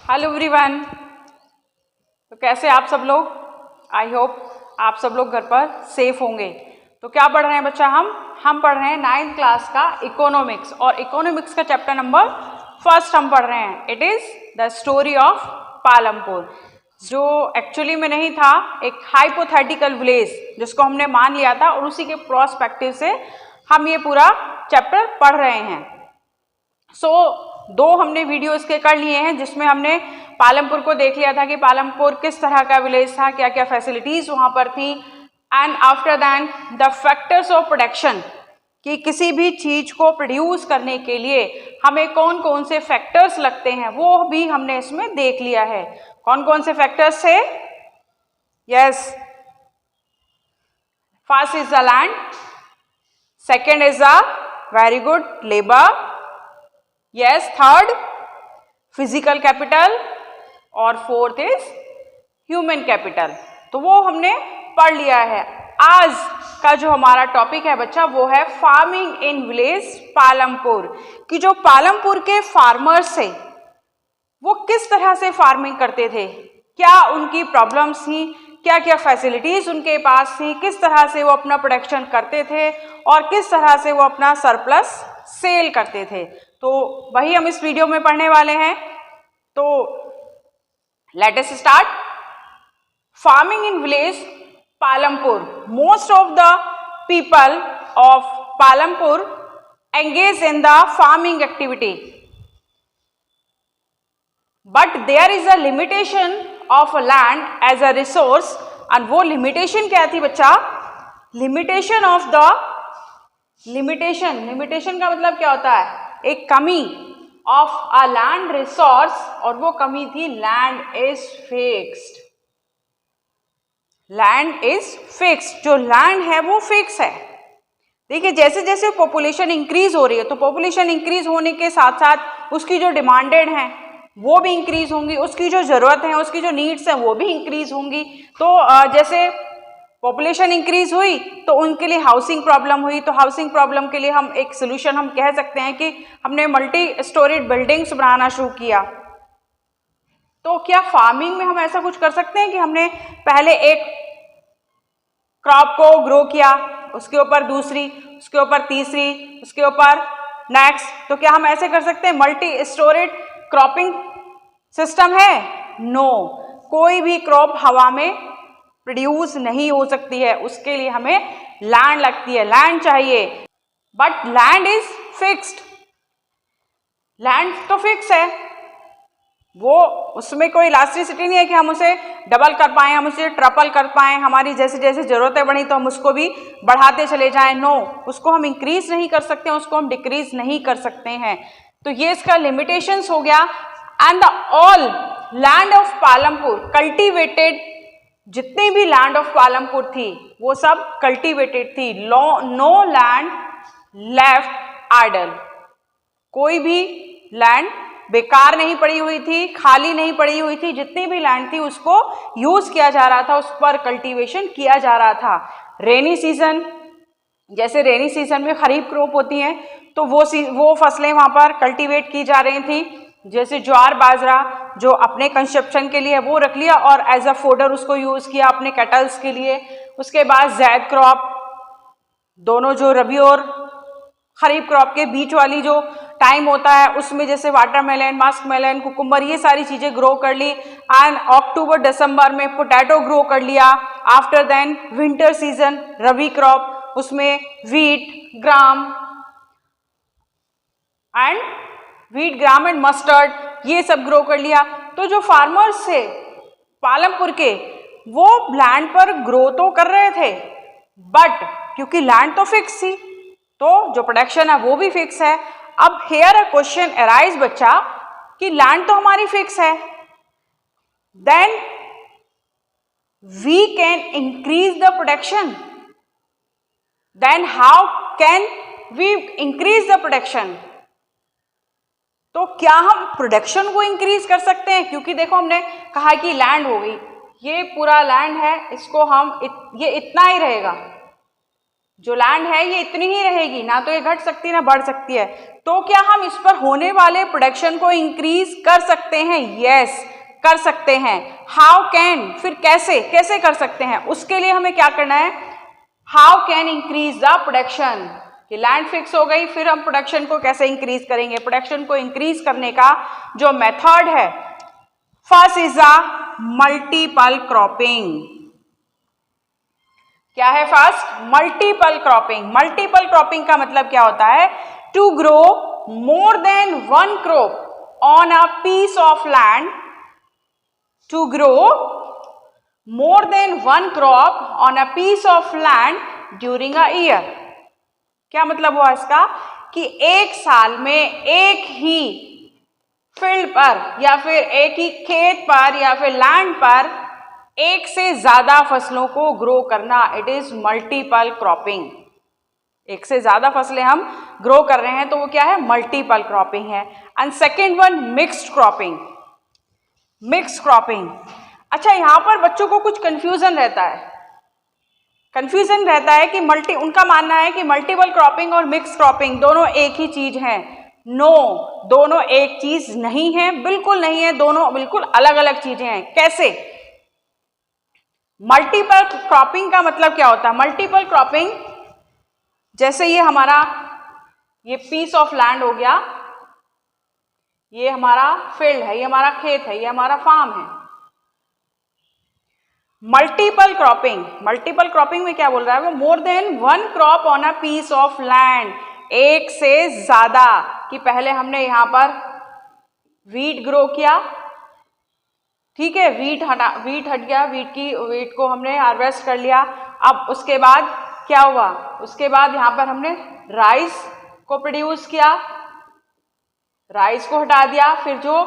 Hello everyone. तो कैसे आप सब लोग? आई होप आप सब लोग घर पर सेफ होंगे। तो क्या पढ़ रहे हैं बच्चा? हम पढ़ रहे हैं 9th क्लास का इकोनॉमिक्स, और इकोनॉमिक्स का चैप्टर नंबर 1 हम पढ़ रहे हैं। It is the story of Palampur, जो एक्चुअली में नहीं था, एक हाइपोथेटिकल विलेज जिसको हमने मान लिया था, और उसी के प्रोस्पेक्टिव से हम ये पूरा चैप्टर पढ़ रहे हैं। दो हमने वीडियो इसके कर लिए हैं, जिसमें हमने पालमपुर को देख लिया था कि पालमपुर किस तरह का विलेज था, क्या क्या फैसिलिटीज वहां पर थी, and after that the factors of production, कि किसी भी चीज को प्रोड्यूस करने के लिए हमें कौन कौन से फैक्टर्स लगते हैं वो भी हमने इसमें देख लिया है। कौन कौन से फैक्टर्स थे? Yes, first is the land, second is the very good labour, yes, third physical capital, और फोर्थ इज ह्यूमन कैपिटल। तो वो हमने पढ़ लिया है। आज का जो हमारा टॉपिक है बच्चा, वो है फार्मिंग इन विलेज पालमपुर, कि जो पालमपुर के फार्मर्स थे वो किस तरह से फार्मिंग करते थे, क्या उनकी प्रॉब्लम्स थी, क्या क्या फैसिलिटीज उनके पास थी, किस तरह से वो अपना प्रोडक्शन करते थे, और किस तरह से वो अपना सरप्लस सेल करते थे। तो वही हम इस वीडियो में पढ़ने वाले हैं। तो let us start. Farming in village Palampur, most of the people of Palampur engage in the farming activity, but there is a limitation of land as a resource. और वो लिमिटेशन क्या थी बच्चा? लिमिटेशन ऑफ द लिमिटेशन का मतलब क्या होता है? एक कमी ऑफ अ लैंड रिसोर्स, और वो कमी थी land is fixed. Land is fixed, जो लैंड है वो फिक्स है। देखिए, जैसे जैसे पॉपुलेशन इंक्रीज हो रही है, तो पॉपुलेशन इंक्रीज होने के साथ साथ उसकी जो डिमांडेड है वो भी इंक्रीज होंगी, उसकी जो जरूरत है, उसकी जो नीड्स है वो भी इंक्रीज होंगी। तो जैसे पॉपुलेशन इंक्रीज हुई तो उनके लिए हाउसिंग प्रॉब्लम हुई, तो हाउसिंग प्रॉब्लम के लिए हम एक सोल्यूशन हम कह सकते हैं कि हमने मल्टी स्टोरीड बिल्डिंग्स बनाना शुरू किया। तो क्या फार्मिंग में हम ऐसा कुछ कर सकते हैं कि हमने पहले एक क्रॉप को ग्रो किया, उसके ऊपर दूसरी, उसके ऊपर तीसरी, उसके ऊपर नेक्स्ट? तो क्या हम ऐसे कर सकते हैं? मल्टी स्टोरीड क्रॉपिंग सिस्टम है? नो, कोई भी क्रॉप हवा में प्रोड्यूस नहीं हो सकती है, उसके लिए हमें लैंड लगती है, लैंड चाहिए। But land is fixed, land तो फिक्स है, वो उसमें कोई इलास्टिसिटी नहीं है कि हम उसे डबल कर पाएं, हम उसे ट्रिपल कर पाएं, हमारी जैसे जैसे जरूरतें बढ़ी तो हम उसको भी बढ़ाते चले जाएं। नो, उसको हम इंक्रीज नहीं कर सकते हैं, उसको हम डिक्रीज नहीं कर सकते हैं। तो ये इसका लिमिटेशंस हो गया। And the all land of Palampur cultivated, जितनी भी लैंड ऑफ पालमपुर थी वो सब कल्टीवेटेड थी। नो लैंड लेफ्ट आइडल, कोई भी लैंड बेकार नहीं पड़ी हुई थी, खाली नहीं पड़ी हुई थी। जितनी भी लैंड थी उसको यूज किया जा रहा था, उस पर कल्टीवेशन किया जा रहा था। रेनी सीजन, जैसे रेनी सीजन में खरीफ क्रॉप होती हैं, तो वो फसलें वहां पर कल्टीवेट की जा रही थी। जैसे ज्वार बाजरा जो अपने कंजप्शन के लिए वो रख लिया, और एज अ फोडर उसको यूज किया अपने कैटल्स के लिए। उसके बाद जैद क्रॉप, दोनों जो रबी और खरीफ क्रॉप के बीच वाली जो टाइम होता है उसमें जैसे वाटरमेलन, मस्क मेलन, कुकुम्बर, ये सारी चीजें ग्रो कर ली। एंड अक्टूबर दिसंबर में पोटैटो ग्रो कर लिया। आफ्टर देन विंटर सीजन रबी क्रॉप, उसमें वीट, ग्राम एंड मस्टर्ड, ये सब ग्रो कर लिया। तो जो फार्मर्स थे पालमपुर के, वो लैंड पर ग्रो तो कर रहे थे, बट क्योंकि लैंड तो फिक्स थी तो जो प्रोडक्शन है वो भी फिक्स है। अब हेयर अ क्वेश्चन अराइज बच्चा, कि लैंड तो हमारी फिक्स है, then we can increase the production, then how can we increase the production? तो क्या हम प्रोडक्शन को इंक्रीज कर सकते हैं? क्योंकि देखो, हमने कहा कि लैंड हो गई, ये पूरा लैंड है, इसको हम ये इतना ही रहेगा, जो लैंड है ये इतनी ही रहेगी, ना तो ये घट सकती है ना बढ़ सकती है। तो क्या हम इस पर होने वाले प्रोडक्शन को इंक्रीज कर सकते हैं? यस, कर सकते हैं। हाउ कैन, फिर कैसे, कैसे कर सकते हैं? उसके लिए हमें क्या करना है? How can increase the production, कि लैंड फिक्स हो गई, फिर हम प्रोडक्शन को कैसे इंक्रीज करेंगे? प्रोडक्शन को इंक्रीज करने का जो मेथड है, first is a multiple cropping. क्या है first? Multiple cropping. Multiple cropping का मतलब क्या होता है? To grow more than one crop on a piece of land, to grow more than one crop on a piece of land during a year. क्या मतलब हुआ इसका? कि एक साल में एक ही फील्ड पर या फिर एक ही खेत पर या फिर लैंड पर एक से ज्यादा फसलों को ग्रो करना, इट इज मल्टीपल क्रॉपिंग। एक से ज्यादा फसलें हम ग्रो कर रहे हैं तो वो क्या है? मल्टीपल क्रॉपिंग है। And second one, mixed cropping. Mixed cropping, अच्छा यहां पर बच्चों को कुछ कंफ्यूजन रहता है। कंफ्यूजन रहता है कि उनका मानना है कि मल्टीपल क्रॉपिंग और मिक्स क्रॉपिंग दोनों एक ही चीज है। नो, दोनों एक चीज नहीं है, बिल्कुल नहीं है, दोनों बिल्कुल अलग अलग चीजें हैं। कैसे? मल्टीपल क्रॉपिंग का मतलब क्या होता है? मल्टीपल क्रॉपिंग, जैसे ये हमारा ये पीस ऑफ लैंड हो गया, ये हमारा फील्ड है, ये हमारा खेत है, ये हमारा फार्म है। मल्टीपल क्रॉपिंग, मल्टीपल क्रॉपिंग में क्या बोल रहा है वो? More than one crop on a piece of land, एक से ज्यादा। कि पहले हमने यहां पर वीट ग्रो किया, ठीक है, वीट हट गया, वीट को हमने हार्वेस्ट कर लिया। अब उसके बाद क्या हुआ? उसके बाद यहां पर हमने राइस को प्रोड्यूस किया, राइस को हटा दिया। फिर जो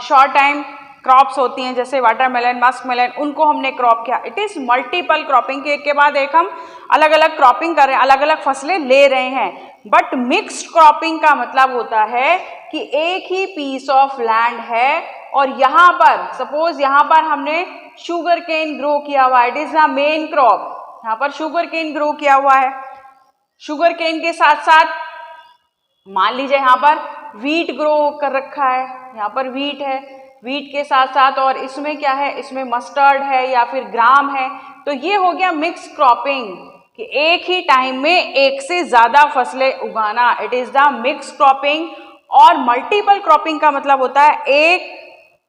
शॉर्ट टाइम क्रॉप्स होती हैं जैसे वाटरमेलन, मस्कमेलन, उनको हमने क्रॉप किया। इट इज मल्टीपल क्रॉपिंग, के एक के बाद एक हम अलग अलग क्रॉपिंग कर रहे हैं, अलग अलग फसलें ले रहे हैं। बट मिक्स्ड क्रॉपिंग का मतलब होता है कि एक ही पीस ऑफ लैंड है और यहाँ पर सपोज यहाँ पर हमने शुगर केन ग्रो किया हुआ है, it is the main crop. यहाँ पर शुगर केन ग्रो किया हुआ है, शुगर केन के साथ साथ मान लीजिए यहाँ पर वीट ग्रो कर रखा है, यहाँ पर वीट है, वीट के साथ साथ और इसमें क्या है? इसमें मस्टर्ड है या फिर ग्राम है। तो ये हो गया मिक्स क्रॉपिंग, कि एक ही टाइम में एक से ज्यादा फसलें उगाना, it is the mix cropping. और मल्टीपल क्रॉपिंग का मतलब होता है एक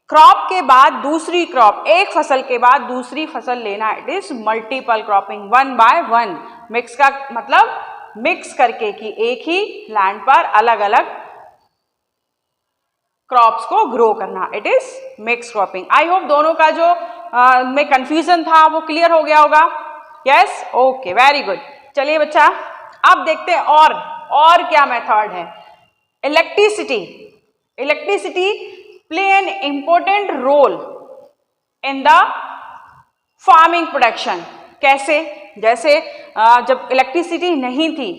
क्रॉप के बाद दूसरी क्रॉप, एक फसल के बाद दूसरी फसल लेना, it is multiple cropping. One by one, mix का मतलब मिक्स करके, कि एक ही लैंड पर अलग अलग क्रॉप्स को ग्रो करना, it is mix cropping. I hope दोनों का जो में कंफ्यूजन था वो क्लियर हो गया होगा। Yes, okay, very good. चलिए बच्चा, अब देखते हैं और क्या मेथड है। Electricity, electricity play an important role in the farming production. कैसे? जैसे जब इलेक्ट्रिसिटी नहीं थी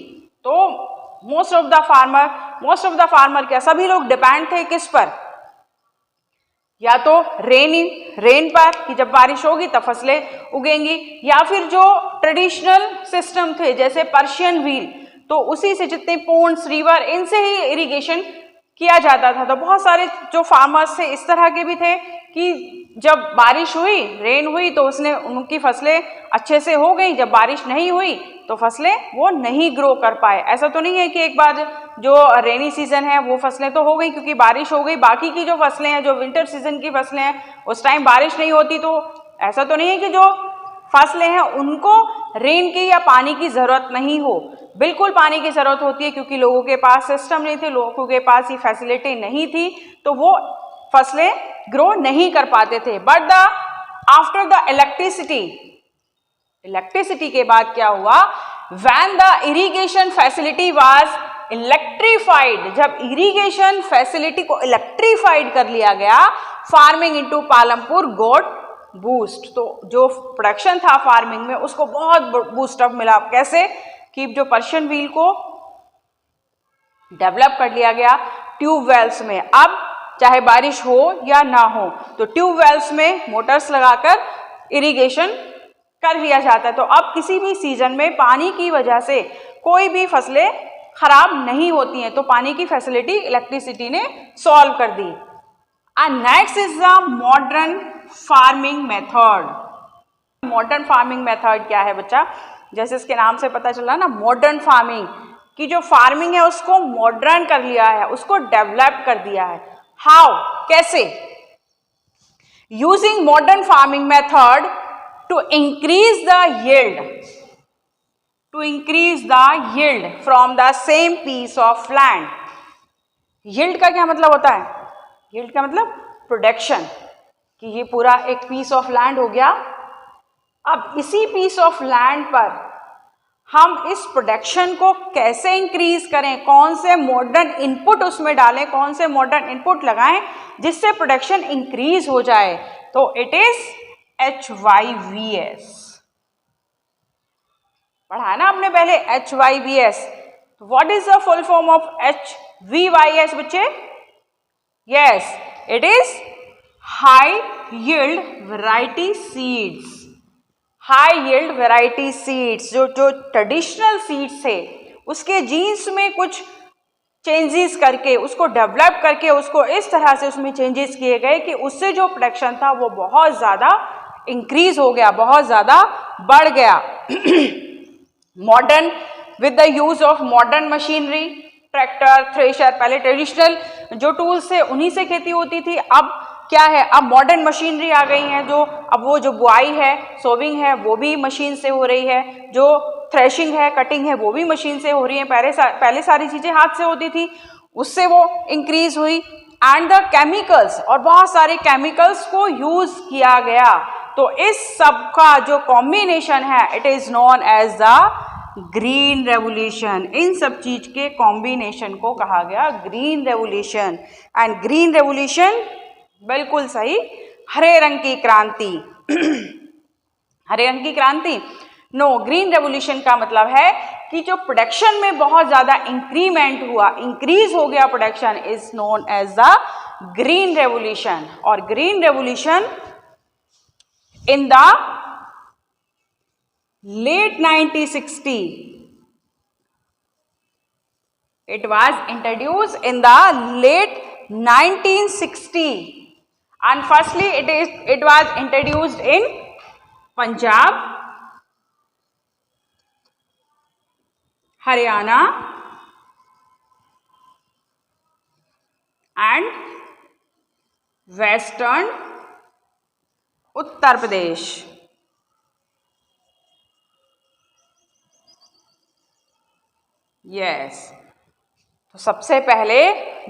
तो मोस्ट ऑफ द फार्मर क्या, सभी लोग डिपेंड थे किस पर? या तो रेन पर, कि जब बारिश होगी तब फसलें उगेंगी, या फिर जो ट्रेडिशनल सिस्टम थे जैसे पर्शियन व्हील, तो उसी से जितने पोन्ड्स, रिवर, इनसे ही इरिगेशन किया जाता था। तो बहुत सारे जो फार्मर्स थे इस तरह के भी थे कि जब बारिश हुई, रेन हुई, तो उनकी फसलें अच्छे से हो गई, जब बारिश नहीं हुई तो फसलें वो नहीं ग्रो कर पाए। ऐसा तो नहीं है कि एक बार जो रेनी सीजन है वो फसलें तो हो गई क्योंकि बारिश हो गई, बाकी की जो फसलें हैं, जो विंटर सीजन की फसलें हैं, उस टाइम बारिश नहीं होती। तो ऐसा तो नहीं है कि जो फसलें हैं उनको रेन की या पानी की जरूरत नहीं हो, बिल्कुल पानी की जरूरत होती है, क्योंकि लोगों के पास सिस्टम नहीं थे, लोगों के पास ये फैसिलिटी नहीं थी, तो वो फसलें ग्रो नहीं कर पाते थे। बट आफ्टर द इलेक्ट्रिसिटी के बाद क्या हुआ? When the irrigation facility was electrified, जब इरिगेशन फैसिलिटी को इलेक्ट्रीफाइड कर लिया गया, farming into Palampur got boost. तो जो प्रोडक्शन था फार्मिंग में उसको बहुत बूस्टअप मिला। कैसे? कि जो पर्शियन व्हील को डेवलप कर लिया गया ट्यूबवेल्स में। अब चाहे बारिश हो या ना हो तो ट्यूबवेल्स में मोटर्स लगाकर इरिगेशन कर लिया जाता है। तो अब किसी भी सीजन में पानी की वजह से कोई भी फसलें खराब नहीं होती हैं, तो पानी की फैसिलिटी इलेक्ट्रिसिटी ने सॉल्व कर दी। And next is the modern farming method. Modern farming method क्या है बच्चा? जैसे इसके नाम से पता चला ना, मॉडर्न फार्मिंग की जो फार्मिंग है उसको मॉडर्न कर लिया है, उसको डेवलप कर दिया है। हाउ, कैसे? Using modern farming method to increase the yield, to increase the yield from the same piece of land. Yield का क्या मतलब होता है? यील्ड का मतलब प्रोडक्शन, कि ये पूरा एक पीस ऑफ लैंड हो गया। अब इसी पीस ऑफ लैंड पर हम इस प्रोडक्शन को कैसे इंक्रीज करें, कौन से मॉडर्न इनपुट उसमें डालें, कौन से मॉडर्न इनपुट लगाएं जिससे प्रोडक्शन इंक्रीज हो जाए, तो इट इज HYVS। पढ़ा है ना आपने पहले HYVS। What is the full form of HVYS बच्चे? Yes, it is high yield variety seeds. High yield variety seeds, जो ट्रेडिशनल सीड्स थे उसके जीन्स में कुछ चेंजेस करके, उसको डेवलप करके, उसको इस तरह से उसमें चेंजेस किए गए कि उससे जो प्रोडक्शन था वो बहुत ज़्यादा इंक्रीज हो गया, बहुत ज़्यादा बढ़ गया। Modern, with the use of modern machinery, tractor, thresher, पहले ट्रेडिशनल जो टूल्स थे उन्हीं से खेती होती थी। अब क्या है? अब मॉडर्न मशीनरी आ गई हैं, जो अब वो जो बुआई है, सोविंग है, वो भी मशीन से हो रही है, जो थ्रेशिंग है, कटिंग है, वो भी मशीन से हो रही है। पहले सारी चीज़ें हाथ से होती थी, उससे वो इंक्रीज हुई। एंड द केमिकल्स, और बहुत सारे केमिकल्स को यूज किया गया। तो इस सब का जो कॉम्बिनेशन है, it is known as the green revolution. इन सब चीज के कॉम्बिनेशन को कहा गया green revolution. And green revolution बिल्कुल सही, हरे रंग की क्रांति। हरे रंग की क्रांति? नो, ग्रीन रेवोल्यूशन का मतलब है कि जो प्रोडक्शन में बहुत ज्यादा इंक्रीमेंट हुआ, इंक्रीज हो गया production, is known as the green revolution. और green revolution in the late 1960, it was introduced in the late 1960, and firstly it was introduced in Punjab, Haryana and Western Uttar Pradesh। Yes, तो सबसे पहले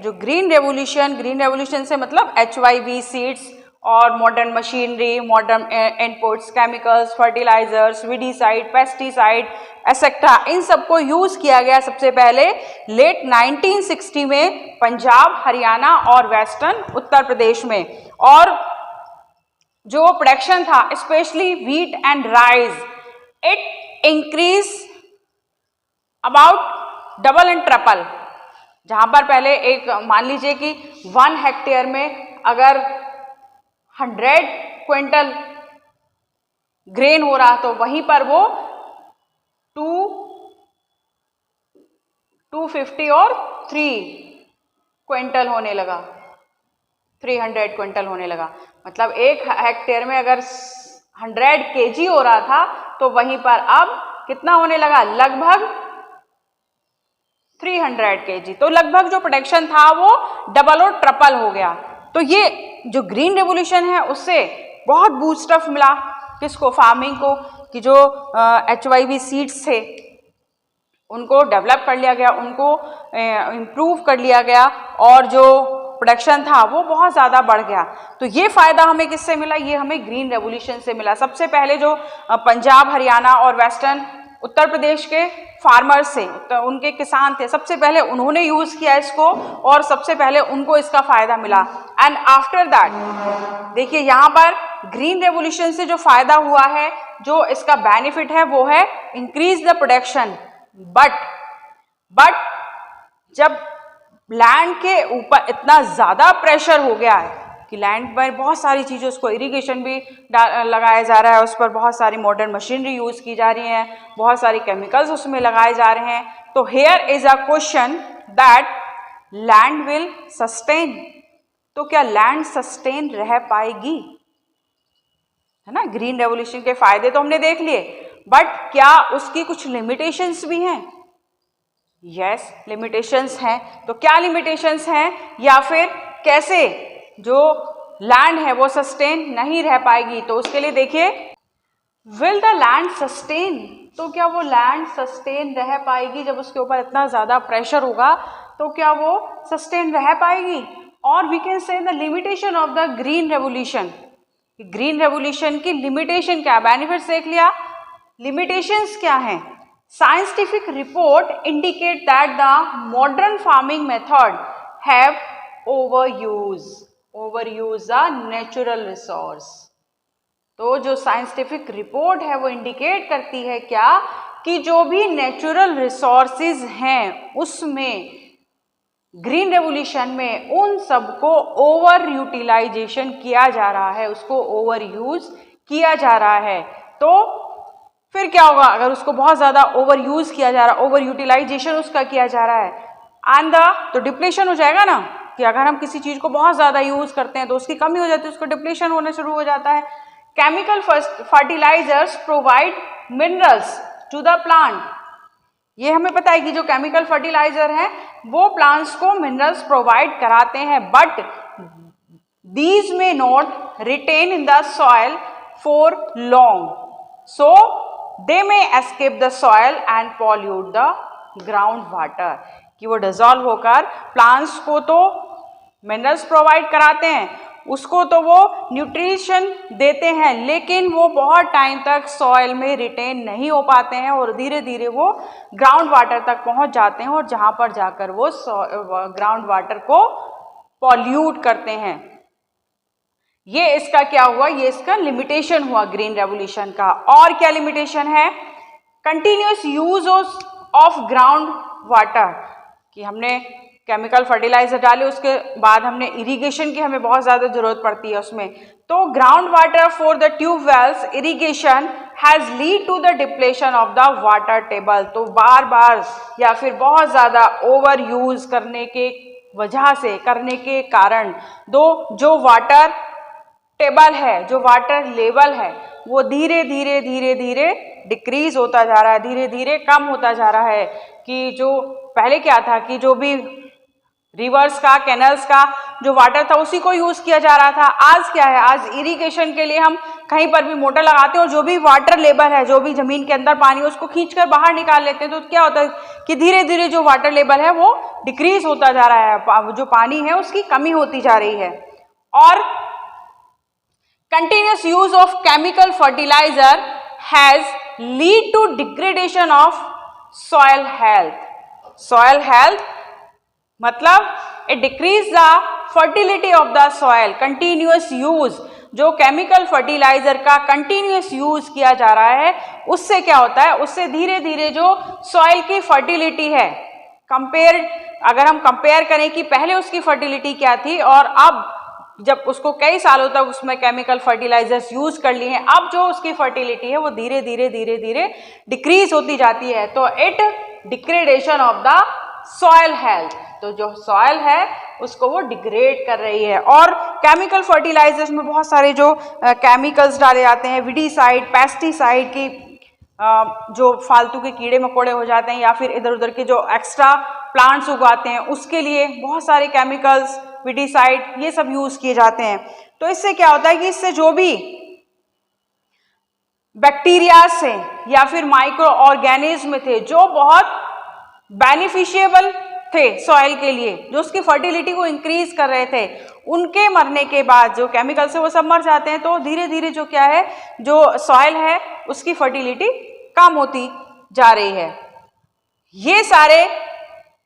जो green revolution से मतलब HYV seeds और modern machinery, modern inputs, chemicals, fertilizers, weedicide, pesticide etcetera, इन सबको use किया गया सबसे पहले लेट 1960 में पंजाब, हरियाणा और वेस्टर्न उत्तर प्रदेश में। और जो प्रोडक्शन था specially wheat and rice, it increase about double and triple. जहां पर पहले एक मान लीजिए कि 1 हेक्टेयर में अगर 100 क्विंटल ग्रेन हो रहा, तो वहीं पर वो 250 और 3 क्विंटल होने लगा, 300 क्विंटल होने लगा। मतलब 1 हेक्टेयर में अगर 100 kg हो रहा था, तो वहीं पर अब कितना होने लगा? लगभग 300 kg। तो लगभग जो प्रोडक्शन था वो डबल और ट्रिपल हो गया। तो ये जो ग्रीन रेवोल्यूशन है उससे बहुत बूस्टअप मिला किसको? फार्मिंग को, कि जो HYV सीड्स थे उनको डेवलप कर लिया गया, उनको इम्प्रूव कर लिया गया, और जो प्रोडक्शन था वो बहुत ज़्यादा बढ़ गया। तो ये फ़ायदा हमें किससे मिला? ये हमें ग्रीन रेवोल्यूशन से मिला। सबसे पहले जो पंजाब, हरियाणा और वेस्टर्न उत्तर प्रदेश के फार्मर्स थे, तो उनके किसान थे, सबसे पहले उन्होंने यूज़ किया इसको, और सबसे पहले उनको इसका फ़ायदा मिला। एंड आफ्टर दैट देखिए यहाँ पर ग्रीन रेवोल्यूशन से जो फ़ायदा हुआ है, जो इसका बेनिफिट है वो है इंक्रीज द प्रोडक्शन। बट जब लैंड के ऊपर इतना ज़्यादा प्रेशर हो गया है कि लैंड पर बहुत सारी चीज़ें, उसको इरिगेशन भी लगाया जा रहा है, उस पर बहुत सारी मॉडर्न मशीनरी यूज़ की जा रही हैं, बहुत सारी केमिकल्स उसमें लगाए जा रहे हैं। तो here is a question that land will sustain, तो क्या लैंड सस्टेन रह पाएगी, है ना। ग्रीन रेवोल्यूशन के फायदे तो हमने देख लिए, बट क्या उसकी कुछ लिमिटेशंस भी हैं? यस, लिमिटेशंस हैं। तो क्या लिमिटेशंस हैं, या फिर कैसे जो लैंड है वो सस्टेन नहीं रह पाएगी? तो उसके लिए देखिए, विल द लैंड सस्टेन, तो क्या वो लैंड सस्टेन रह पाएगी? जब उसके ऊपर इतना ज़्यादा प्रेशर होगा तो क्या वो सस्टेन रह पाएगी? और we can say the limitation of the green revolution, green revolution की लिमिटेशन क्या है? बेनिफिट्स देख लिया, लिमिटेशंस क्या हैं? Scientific report indicate that the modern farming method have overuse the natural resource. तो जो साइंटिफिक रिपोर्ट है वो इंडिकेट करती है क्या, कि जो भी नेचुरल रिसोर्सेज हैं उसमें ग्रीन रेवोल्यूशन में उन सबको ओवर यूटिलाइजेशन किया जा रहा है, उसको ओवर यूज किया जा रहा है। तो फिर क्या होगा अगर उसको बहुत ज़्यादा ओवर यूज किया जा रहा है, ओवर यूटिलाइजेशन उसका किया जा रहा है, एंड तो डिप्लेशन हो जाएगा ना, कि अगर हम किसी चीज़ को बहुत ज़्यादा यूज करते हैं तो उसकी कमी हो जाती है, उसको डिप्लेशन होना शुरू हो जाता है। Chemical fertilizers provide minerals to the plant, ये हमें पता है कि जो केमिकल फर्टिलाइजर हैं वो प्लांट्स को मिनरल्स प्रोवाइड कराते हैं, but these may not retain in the soil for long, so they may escape the soil and pollute the ground water, कि वो डिजॉल्व होकर प्लांट्स को तो मिनरल्स प्रोवाइड कराते हैं, उसको तो वो न्यूट्रिशन देते हैं, लेकिन वो बहुत टाइम तक सॉइल में रिटेन नहीं हो पाते हैं और धीरे धीरे वो ग्राउंड वाटर तक पहुंच जाते हैं, और जहां पर जाकर वो ग्राउंड वाटर को पॉल्यूट करते हैं। ये इसका क्या हुआ, ये इसका लिमिटेशन हुआ ग्रीन रेवोल्यूशन का। और क्या लिमिटेशन है? Continuous use of ground water, कि हमने केमिकल फर्टिलाइजर डाले, उसके बाद हमने इरिगेशन की हमें बहुत ज़्यादा ज़रूरत पड़ती है उसमें, तो ground water for the tubewells irrigation has lead to the depletion of the water table. तो बार बार या फिर बहुत ज़्यादा ओवर यूज करने के वजह से, करने के कारण जो वाटर टेबल है, जो वाटर लेवल है, वो धीरे धीरे धीरे धीरे डिक्रीज होता जा रहा है, धीरे धीरे कम होता जा रहा है। कि जो पहले क्या था कि जो भी रिवर्स का, कैनल्स का जो वाटर था उसी को यूज किया जा रहा था। आज क्या है, आज इरिगेशन के लिए हम कहीं पर भी मोटर लगाते हैं और जो भी वाटर लेवल है, जो भी जमीन के अंदर पानी है, उसको खींचकर बाहर निकाल लेते हैं। तो क्या होता है कि धीरे धीरे जो वाटर लेवल है वो डिक्रीज होता जा रहा है, जो पानी है उसकी कमी होती जा रही है। और continuous use of chemical fertilizer has lead to degradation of soil health. Soil health मतलब it decrease the fertility of the soil. Continuous use, जो केमिकल फर्टिलाइजर का कंटिन्यूस यूज किया जा रहा है, उससे क्या होता है, उससे धीरे धीरे जो सॉइल की फर्टिलिटी है, अगर हम कंपेयर करें कि पहले उसकी फर्टिलिटी क्या थी और अब जब उसको कई सालों तक उसमें केमिकल फर्टिलाइजर्स यूज कर लिए हैं, अब जो उसकी फर्टिलिटी है वो धीरे धीरे धीरे धीरे डिक्रीज होती जाती है। तो it degradation of the soil health, तो जो सॉइल है उसको वो डिग्रेड कर रही है। और केमिकल फर्टिलाइजर्स में बहुत सारे जो केमिकल्स डाले जाते हैं, विडीसाइड, पेस्टिसाइड की जो फालतू के कीड़े मकोड़े हो जाते हैं या फिर इधर उधर के जो एक्स्ट्रा प्लांट्स उगाते हैं उसके लिए बहुत सारे केमिकल्स, विडीसाइड, ये सब यूज किए जाते हैं। तो इससे क्या होता है कि इससे जो भी बैक्टीरिया से या फिर माइक्रो ऑर्गेनिज्म थे जो बहुत बेनिफिशिएबल थे सॉइल के लिए, जो उसकी फर्टिलिटी को इंक्रीज कर रहे थे, उनके मरने के बाद जो केमिकल से वो सब मर जाते हैं। तो धीरे धीरे जो क्या है, जो सॉइल है उसकी फर्टिलिटी कम होती जा रही है। ये सारे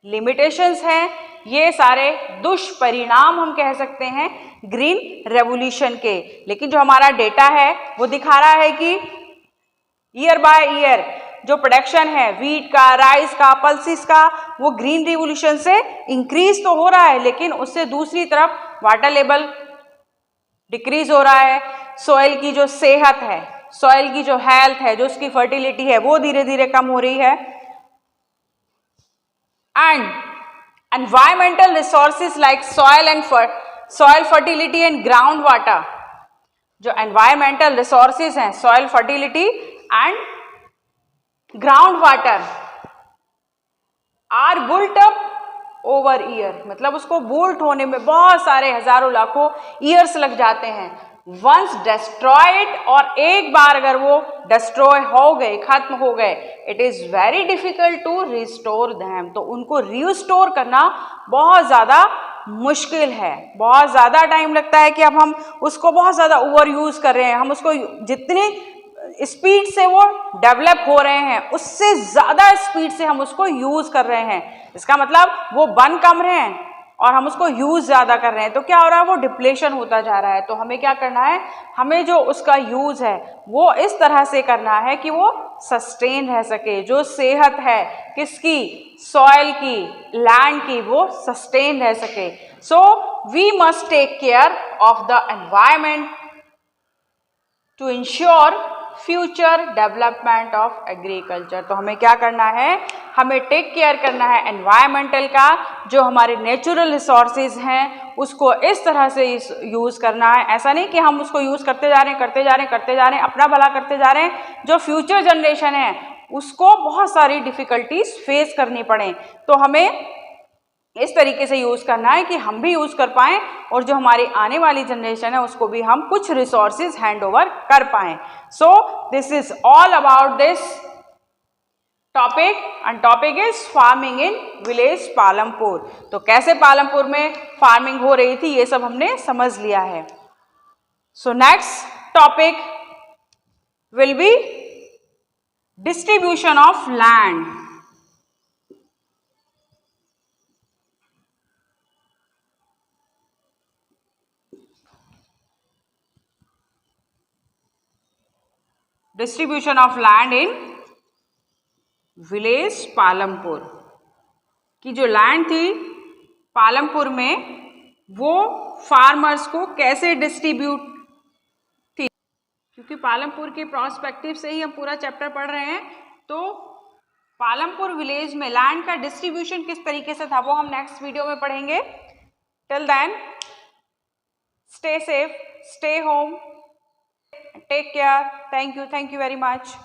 लिमिटेशंस हैं, ये सारे दुष्परिणाम हम कह सकते हैं ग्रीन रेवोल्यूशन के। लेकिन जो हमारा डेटा है वो दिखा रहा है कि ईयर बाय ईयर जो प्रोडक्शन है वीट का, राइस का, पल्सिस का, वो ग्रीन रिवोल्यूशन से इंक्रीज तो हो रहा है, लेकिन उससे दूसरी तरफ वाटर लेवल डिक्रीज हो रहा है, सॉइल की जो सेहत है, सॉइल की जो हेल्थ है, जो उसकी फर्टिलिटी है, वो धीरे धीरे कम हो रही है। And environmental resources like soil fertility and ground water, जो एनवायरमेंटल रिसोर्सेज हैं, soil fertility and ground water are built up over year, मतलब उसको बुल्ट होने में बहुत सारे हजारों लाखों ईयर्स लग जाते हैं। वंस डिस्ट्रॉयड, और एक बार अगर वो डिस्ट्रॉय हो गए, खत्म हो गए, it is very difficult to restore them, तो उनको रिस्टोर करना बहुत ज़्यादा मुश्किल है, बहुत ज़्यादा टाइम लगता है कि अब हम उसको बहुत ज़्यादा ओवर यूज़ कर रहे हैं, हम उसको जितनी स्पीड से वो डेवलप हो रहे हैं उससे ज़्यादा स्पीड से हम उसको यूज़ कर रहे हैं। इसका मतलब वो बन कम रहे हैं और हम उसको यूज़ ज़्यादा कर रहे हैं, तो क्या हो रहा है, वो डिप्लेशन होता जा रहा है। तो हमें क्या करना है, हमें जो उसका यूज़ है वो इस तरह से करना है कि वो सस्टेन रह सके, जो सेहत है किसकी, सॉइल की, लैंड की, वो सस्टेन रह सके। So we must take care of the environment to ensure future development of agriculture. तो हमें क्या करना है, हमें टेक केयर करना है एनवायरमेंटल का, जो हमारे नेचुरल रिसोर्सेज हैं उसको इस तरह से यूज़ करना है। ऐसा नहीं कि हम उसको यूज़ करते जा रहे हैं, करते जा रहे हैं, करते जा रहे हैं, अपना भला करते जा रहे हैं, जो फ्यूचर जनरेशन है उसको बहुत सारी डिफ़िकल्टीज फेस करनी पड़े। तो हमें इस तरीके से यूज़ करना है कि हम भी यूज़ कर पाएँ और जो हमारी आने वाली जनरेशन है उसको भी हम कुछ रिसोर्सेज हैंड ओवर कर पाएँ। So this is all about this topic, and topic is farming in village Palampur. तो कैसे पालमपुर में फार्मिंग हो रही थी ये सब हमने समझ लिया है। So next topic will be distribution of land. Distribution of land in village Palampur की जो लैंड थी पालमपुर में, वो फार्मर्स को कैसे डिस्ट्रीब्यूट थी, क्योंकि पालमपुर के प्रोस्पेक्टिव से ही हम पूरा चैप्टर पढ़ रहे हैं। तो पालमपुर विलेज में लैंड का डिस्ट्रीब्यूशन किस तरीके से था वो हम नेक्स्ट वीडियो में पढ़ेंगे। Till then stay safe, stay home, take care. Thank you very much.